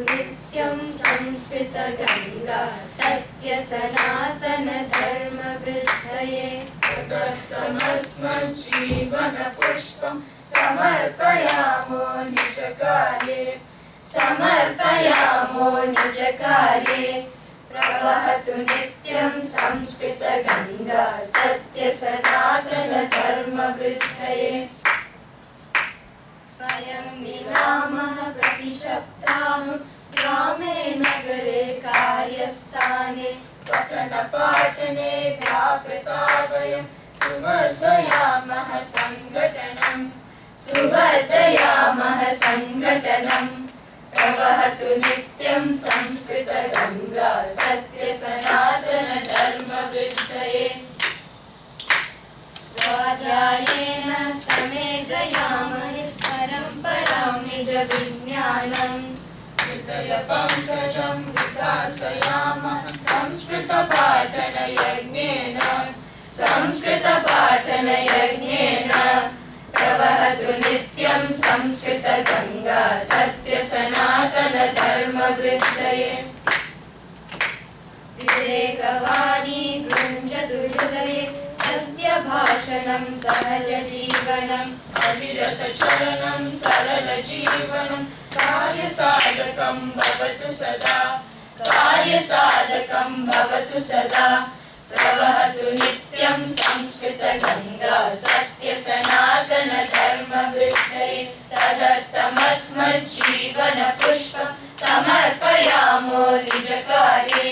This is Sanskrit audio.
नित्यं संस्कृतगङ्गा सत्यसनातनधर्मवृद्धये तदर्थमस्मज्जीवनपुष्पं समर्पयामो निजकार्ये प्रवहतु नित्यं संस्कृतगङ्गा सत्यसनातनधर्मवृद्धये वयं मिलामः प्रतिसप्ताहं ग्रामे नगरे कार्यस्थाने पठनपाठने व्यापृता वयं सुवर्धयामः सङ्घटनं प्रवहतु नित्यं संस्कृतगङ्गा सत्यसनातनधर्मवृद्धये स्वाध्यायेन समेधयामहे परम्परां निजविज्ञानम् हृदयपङ्कजं विकासयामः संस्कृतपाठनयज्ञेन प्रवहतु नित्यं संस्कृतगङ्गा सत्यसनातनधर्मवृद्धये विवेकवाणी गृञ्जतु हृदये सत्यभाषणं सहजजीवनम् अविरतचरणं सरलजीवनं कार्यसाधकं भवतु सदा प्रवहतु नित्यं संस्कृतगङ्गा सत्यसनातनधर्मवृद्धये तदर्थमस्मज्जीवनपुष्पं समर्पयामो निजकार्ये